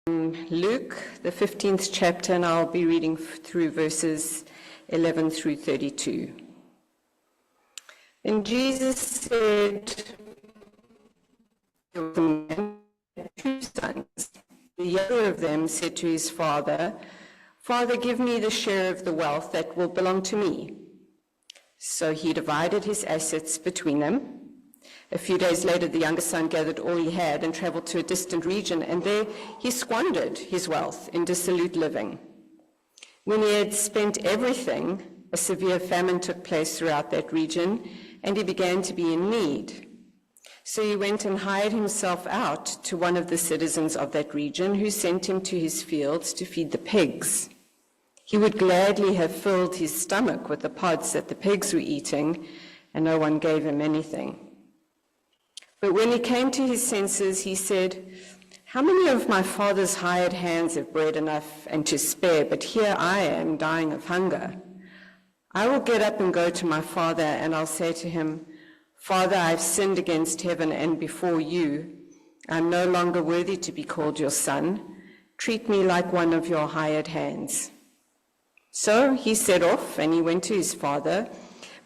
Luke, the 15th chapter, and I'll be reading through verses 11 through 32. And Jesus said, there was a man with 2 sons. The younger of them said to his father, "Father, give me the share of the wealth that will belong to me." So he divided his assets between them. A few days later, the younger son gathered all he had and traveled to a distant region, and there he squandered his wealth in dissolute living. When he had spent everything, a severe famine took place throughout that region, and he began to be in need. So he went and hired himself out to one of the citizens of that region, who sent him to his fields to feed the pigs. He would gladly have filled his stomach with the pods that the pigs were eating, and no one gave him anything. But when he came to his senses, he said, "How many of my father's hired hands have bread enough and to spare, but here I am dying of hunger? I will get up and go to my father, and I'll say to him, 'Father, I've sinned against heaven and before you. I'm no longer worthy to be called your son. Treat me like one of your hired hands.' So he set off, and he went to his father.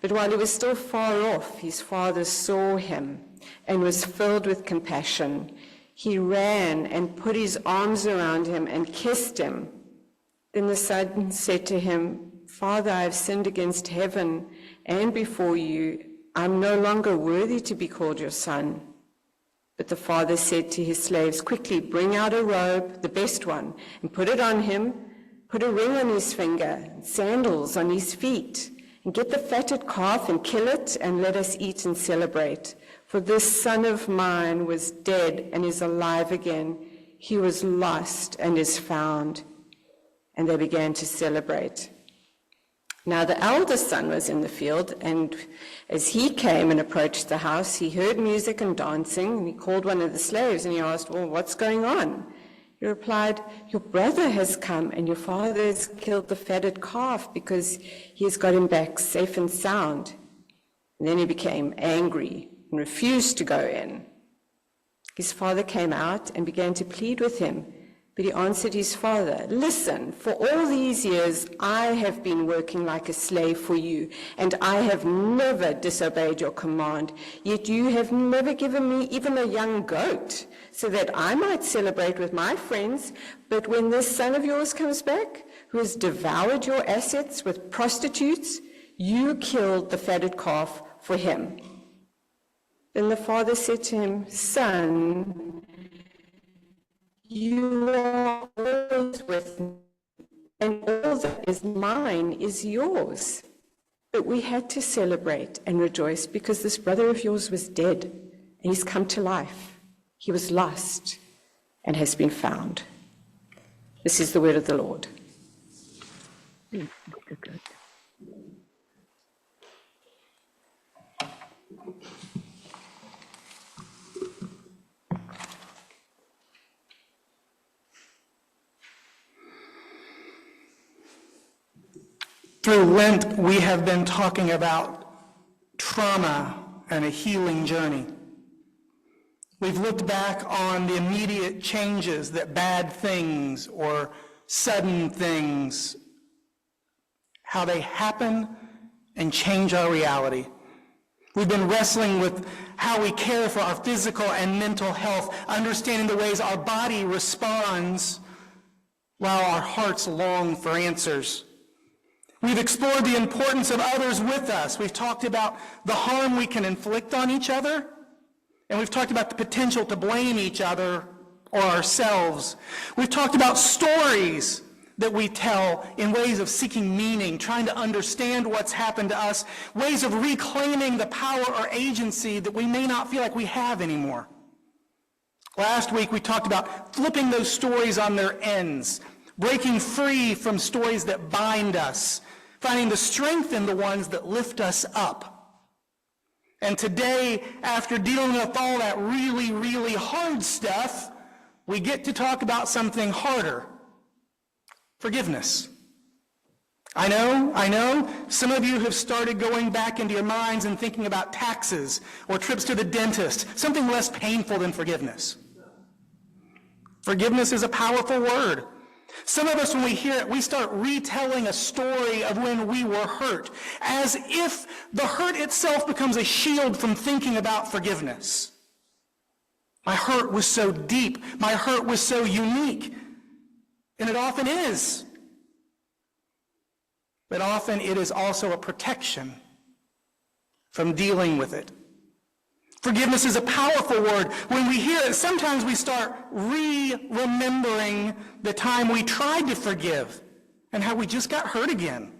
But while he was still far off, his father saw him and was filled with compassion. He ran and put his arms around him and kissed him. Then the son said to him, 'Father, I have sinned against heaven and before you. I'm no longer worthy to be called your son.' But the father said to his slaves, 'Quickly bring out a robe, the best one, and put it on him. Put a ring on his finger, sandals on his feet, and get the fatted calf and kill it, and let us eat and celebrate. For this son of mine was dead and is alive again. He was lost and is found.' And they began to celebrate. Now the eldest son was in the field, and as he came and approached the house, he heard music and dancing, and he called one of the slaves, and he asked, 'Well, what's going on?' He replied, 'Your brother has come, and your father has killed the fatted calf because he has got him back safe and sound.' And then he became angry and refused to go in. His father came out and began to plead with him, but he answered his father, 'Listen, for all these years I have been working like a slave for you, and I have never disobeyed your command. Yet you have never given me even a young goat, so that I might celebrate with my friends. But when this son of yours comes back, who has devoured your assets with prostitutes, you killed the fatted calf for him.' Then the father said to him, 'Son, you are always with me, and all that is mine is yours. But we had to celebrate and rejoice because this brother of yours was dead, and he's come to life. He was lost and has been found.'" This is the word of the Lord. Through Lent, we have been talking about trauma and a healing journey. We've looked back on the immediate changes that bad things or sudden things, how they happen and change our reality. We've been wrestling with how we care for our physical and mental health, understanding the ways our body responds while our hearts long for answers. We've explored the importance of others with us. We've talked about the harm we can inflict on each other, and we've talked about the potential to blame each other or ourselves. We've talked about stories that we tell in ways of seeking meaning, trying to understand what's happened to us, ways of reclaiming the power or agency that we may not feel like we have anymore. Last week we talked about flipping those stories on their ends, breaking free from stories that bind us, finding the strength in the ones that lift us up. And today, after dealing with all that really, really hard stuff, we get to talk about something harder: forgiveness. I know, some of you have started going back into your minds and thinking about taxes or trips to the dentist, something less painful than forgiveness. Forgiveness is a powerful word. Some of us, when we hear it, we start retelling a story of when we were hurt, as if the hurt itself becomes a shield from thinking about forgiveness. My hurt was so deep. My hurt was so unique. And it often is. But often it is also a protection from dealing with it. Forgiveness is a powerful word. When we hear it, sometimes we start remembering the time we tried to forgive and how we just got hurt again.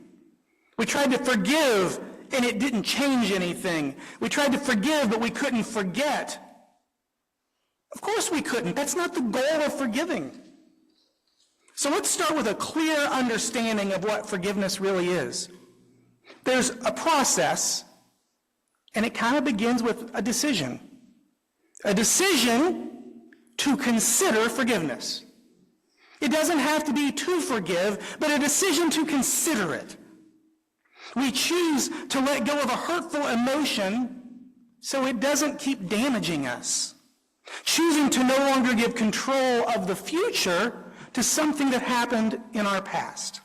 We tried to forgive and it didn't change anything. We tried to forgive, but we couldn't forget. Of course we couldn't. That's not the goal of forgiving. So let's start with a clear understanding of what forgiveness really is. There's a process, and it kind of begins with a decision. A decision to consider forgiveness. It doesn't have to be to forgive, but a decision to consider it. We choose to let go of a hurtful emotion so it doesn't keep damaging us. Choosing to no longer give control of the future to something that happened in our past.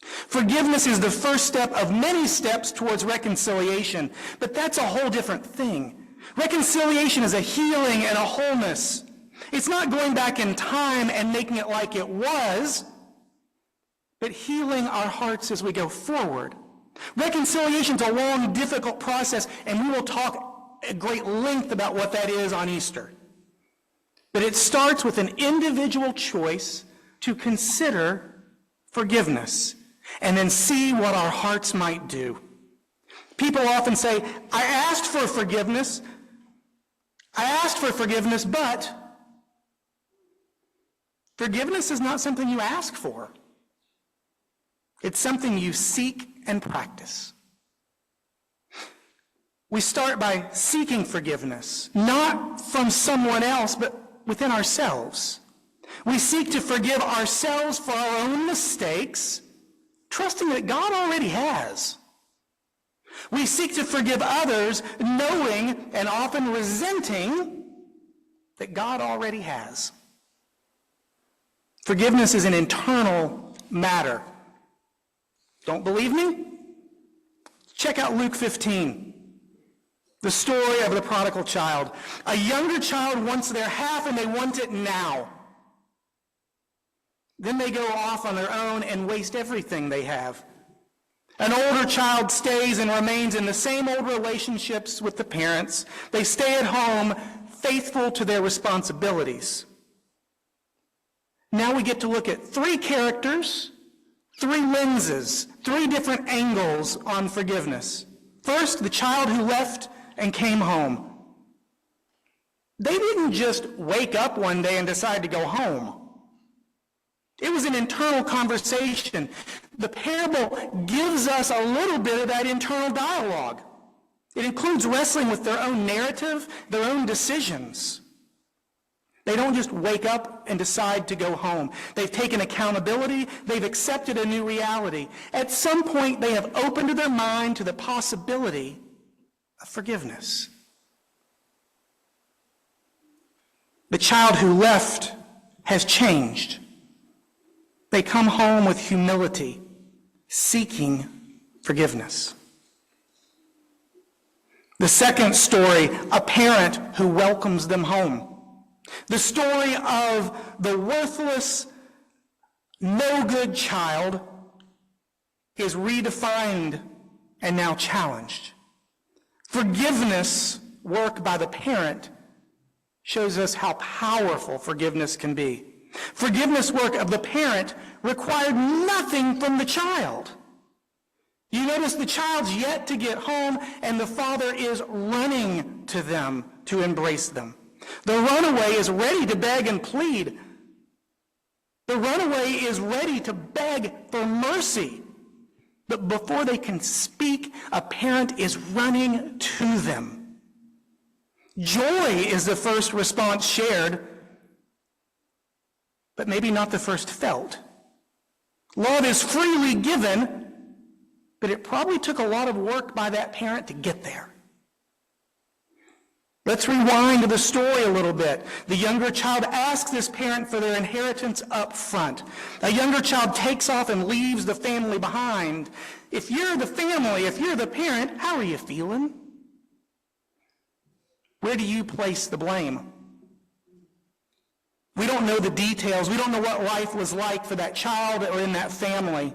Forgiveness is the first step of many steps towards reconciliation, but that's a whole different thing. Reconciliation is a healing and a wholeness. It's not going back in time and making it like it was, but healing our hearts as we go forward. Reconciliation is a long, difficult process, and we will talk at great length about what that is on Easter. But it starts with an individual choice to consider forgiveness and then see what our hearts might do. People often say, I asked for forgiveness, but forgiveness is not something you ask for. It's something you seek and practice. We start by seeking forgiveness, not from someone else, but within ourselves. We seek to forgive ourselves for our own mistakes, trusting that God already has. We seek to forgive others, knowing and often resenting that God already has. Forgiveness is an internal matter. Don't believe me? Check out Luke 15. The story of the prodigal child. A younger child wants their half and they want it now. Then they go off on their own and waste everything they have. An older child stays and remains in the same old relationships with the parents. They stay at home, faithful to their responsibilities. Now we get to look at three characters, three lenses, three different angles on forgiveness. First, the child who left and came home. They didn't just wake up one day and decide to go home. It was an internal conversation. The parable gives us a little bit of that internal dialogue. It includes wrestling with their own narrative, their own decisions. They don't just wake up and decide to go home. They've taken accountability. They've accepted a new reality. At some point, they have opened their mind to the possibility of forgiveness. The child who left has changed. They come home with humility, seeking forgiveness. The second story, a parent who welcomes them home. The story of the worthless, no-good child is redefined and now challenged. Forgiveness work by the parent shows us how powerful forgiveness can be. Forgiveness work of the parent required nothing from the child. You notice the child's yet to get home, and the father is running to them to embrace them. The runaway is ready to beg and plead. The runaway is ready to beg for mercy. But before they can speak, a parent is running to them. Joy is the first response shared, but maybe not the first felt. Love is freely given, but it probably took a lot of work by that parent to get there. Let's rewind the story a little bit. The younger child asks this parent for their inheritance up front. A younger child takes off and leaves the family behind. If you're the family, if you're the parent, how are you feeling? Where do you place the blame? We don't know the details. We don't know what life was like for that child or in that family.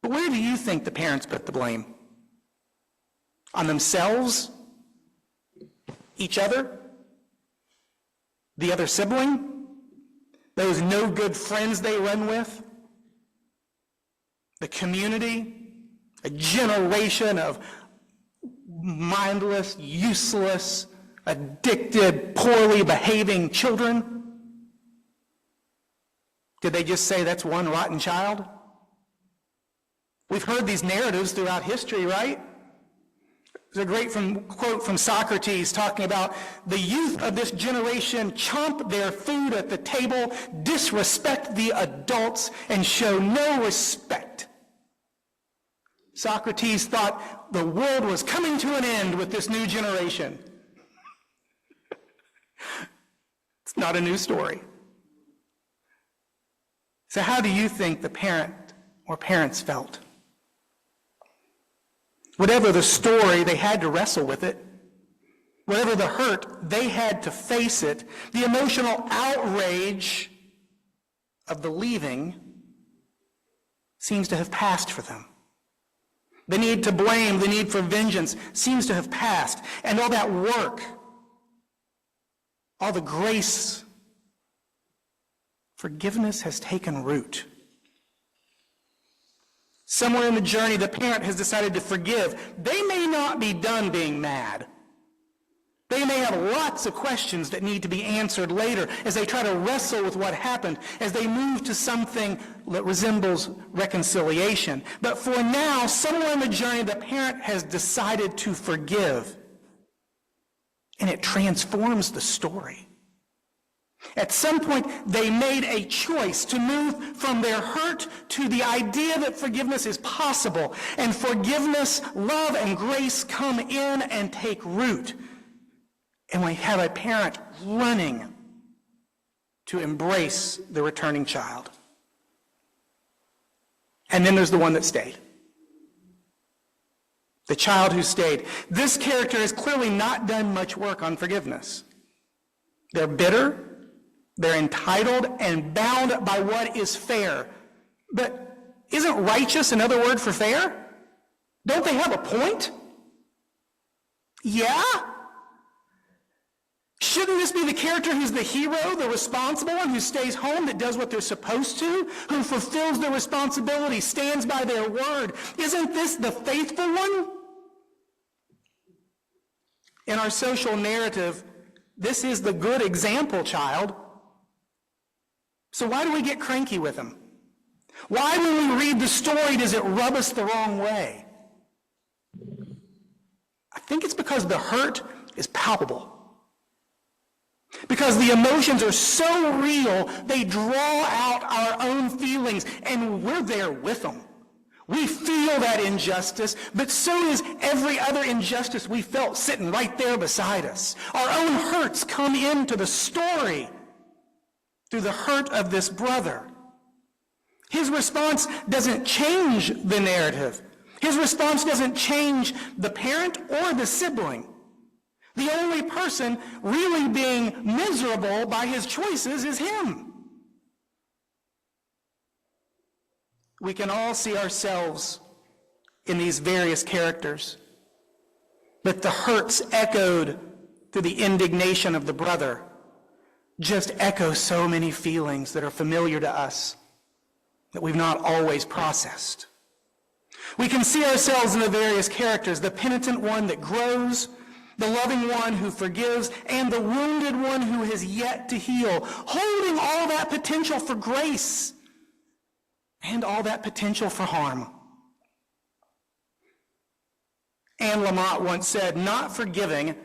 But where do you think the parents put the blame? On themselves? Each other? The other sibling? Those no good friends they run with? The community? A generation of mindless, useless, addicted, poorly behaving children? Did they just say that's one rotten child? We've heard these narratives throughout history, right? There's a great quote from Socrates talking about the youth of this generation chomp their food at the table, disrespect the adults, and show no respect. Socrates thought the world was coming to an end with this new generation. It's not a new story. So how do you think the parent or parents felt? Whatever the story, they had to wrestle with it. Whatever the hurt, they had to face it. The emotional outrage of the leaving seems to have passed for them. The need to blame, the need for vengeance seems to have passed. And all that work, all the grace, forgiveness has taken root. Somewhere in the journey, the parent has decided to forgive. They may not be done being mad. They may have lots of questions that need to be answered later as they try to wrestle with what happened, as they move to something that resembles reconciliation. But for now, somewhere in the journey, the parent has decided to forgive. And it transforms the story. At some point, they made a choice to move from their hurt to the idea that forgiveness is possible. And forgiveness, love, and grace come in and take root. And we have a parent running to embrace the returning child. And then there's the one that stayed. The child who stayed. This character has clearly not done much work on forgiveness. They're bitter. They're entitled and bound by what is fair. But isn't righteous another word for fair? Don't they have a point? Yeah? Shouldn't this be the character who's the hero, the responsible one, who stays home, that does what they're supposed to, who fulfills their responsibility, stands by their word? Isn't this the faithful one? In our social narrative, this is the good example child. So why do we get cranky with him? Why, when we read the story, does it rub us the wrong way? I think it's because the hurt is palpable. Because the emotions are so real, they draw out our own feelings, and we're there with them. We feel that injustice, but so is every other injustice we felt sitting right there beside us. Our own hurts come into the story through the hurt of this brother. His response doesn't change the narrative. His response doesn't change the parent or the sibling. The only person really being miserable by his choices is him. We can all see ourselves in these various characters, but the hurts echoed through the indignation of the brother just echo so many feelings that are familiar to us that we've not always processed. We can see ourselves in the various characters, the penitent one that grows, the loving one who forgives, and the wounded one who has yet to heal, holding all that potential for grace and all that potential for harm. Anne Lamott once said, "Not forgiving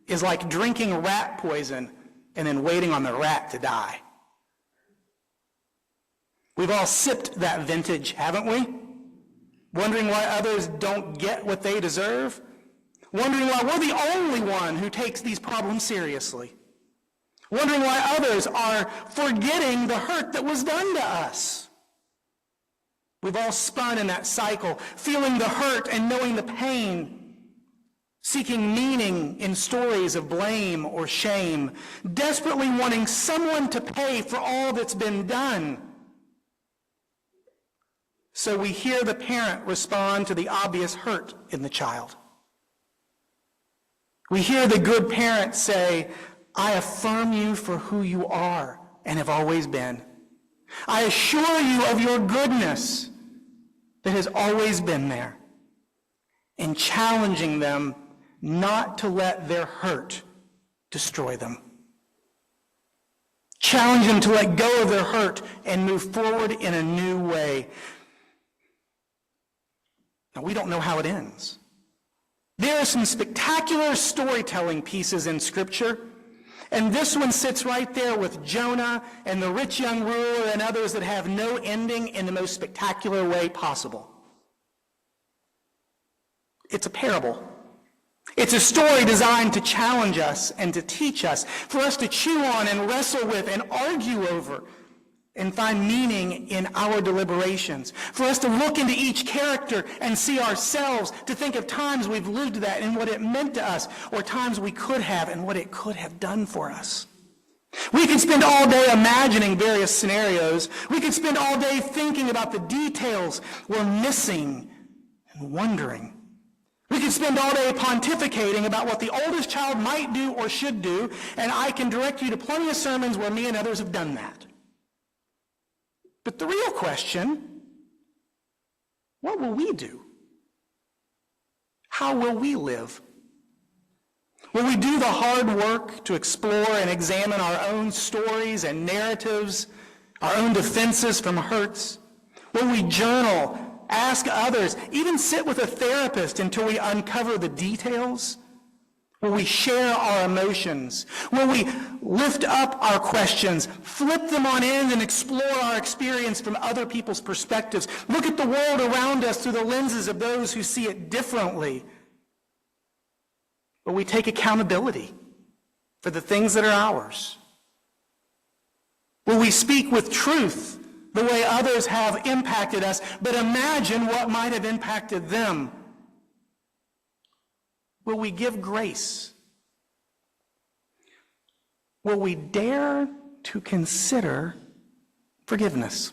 is like drinking rat poison and then waiting on the rat to die." We've all sipped that vintage, haven't we? Wondering why others don't get what they deserve? wondering why we're the only one who takes these problems seriously, wondering why others are forgetting the hurt that was done to us. We've all spun in that cycle, feeling the hurt and knowing the pain, seeking meaning in stories of blame or shame, desperately wanting someone to pay for all that's been done. So we hear the parent respond to the obvious hurt in the child. We hear the good parent say, I affirm you for who you are and have always been. I assure you of your goodness that has always been there, and challenging them not to let their hurt destroy them. Challenge them to let go of their hurt and move forward in a new way. Now, we don't know how it ends. There are some spectacular storytelling pieces in Scripture, and this one sits right there with Jonah and the rich young ruler and others that have no ending in the most spectacular way possible. It's a parable. It's a story designed to challenge us and to teach us, for us to chew on and wrestle with and argue over and find meaning in our deliberations, for us to look into each character and see ourselves, to think of times we've lived that and what it meant to us, or times we could have and what it could have done for us. We could spend all day imagining various scenarios. We could spend all day thinking about the details we're missing and wondering. We could spend all day pontificating about what the oldest child might do or should do, and I can direct you to plenty of sermons where me and others have done that. But the real question, what will we do? How will we live? Will we do the hard work to explore and examine our own stories and narratives, our own defenses from hurts? Will we journal, ask others, even sit with a therapist until we uncover the details? Will we share our emotions? Will we lift up our questions, flip them on end, and explore our experience from other people's perspectives? Look at the world around us through the lenses of those who see it differently. Will we take accountability for the things that are ours? Will we speak with truth the way others have impacted us, but imagine what might have impacted them? Will we give grace? Will we dare to consider forgiveness?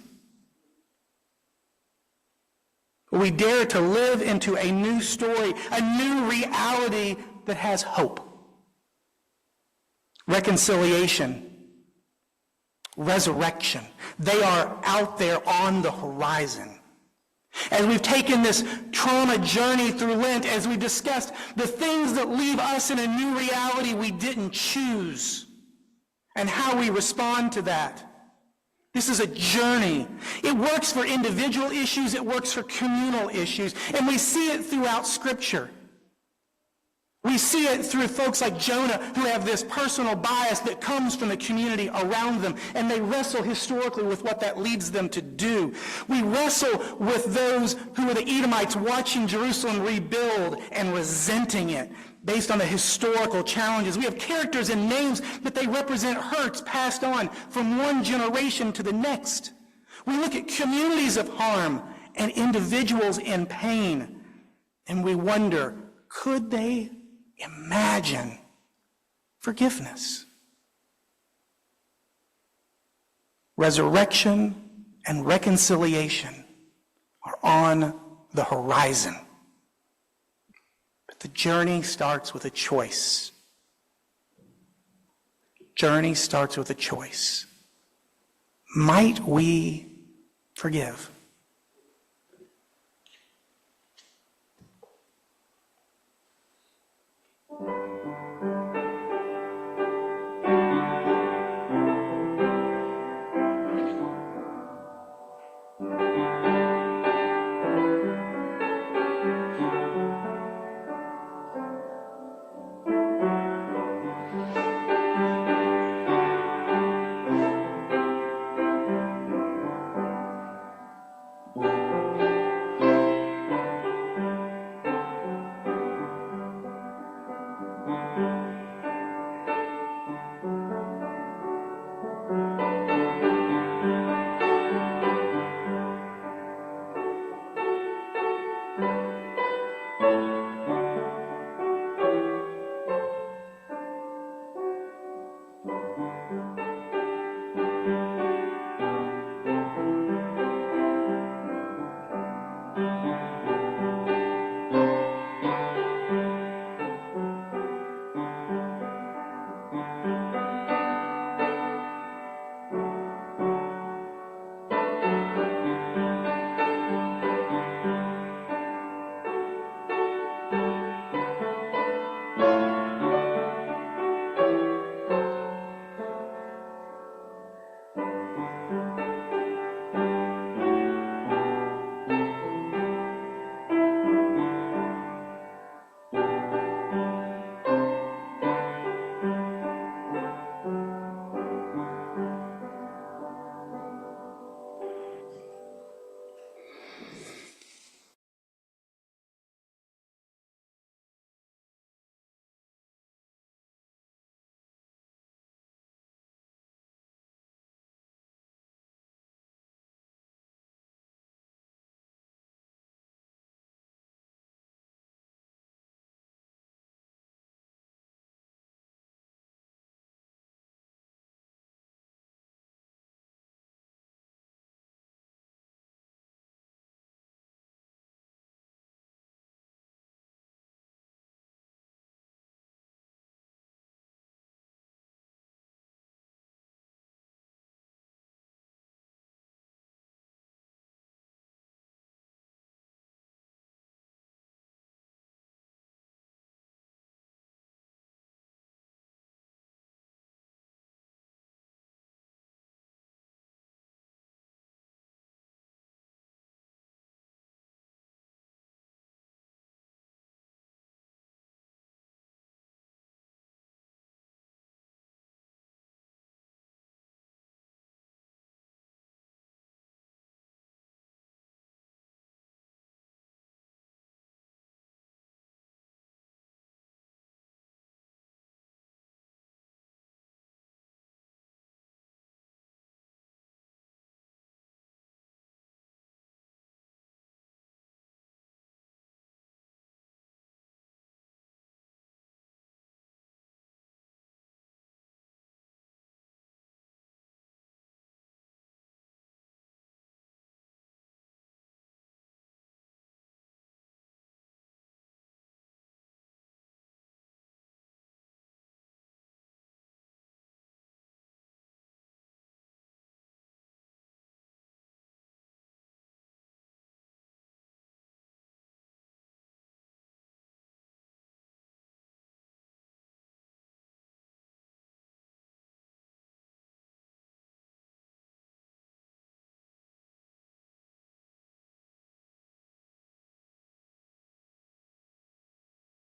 Will we dare to live into a new story, a new reality that has hope? Reconciliation, resurrection, they are out there on the horizon. As we've taken this trauma journey through Lent, as we've discussed the things that leave us in a new reality we didn't choose, and how we respond to that. This is a journey. It works for individual issues, it works for communal issues, and we see it throughout Scripture. We see it through folks like Jonah, who have this personal bias that comes from the community around them, and they wrestle historically with what that leads them to do. We wrestle with those who are the Edomites watching Jerusalem rebuild and resenting it based on the historical challenges. We have characters and names, but they represent hurts passed on from one generation to the next. We look at communities of harm and individuals in pain, and we wonder, could they imagine forgiveness? Resurrection and reconciliation are on the horizon. But the journey starts with a choice. Journey starts with a choice. Might we forgive?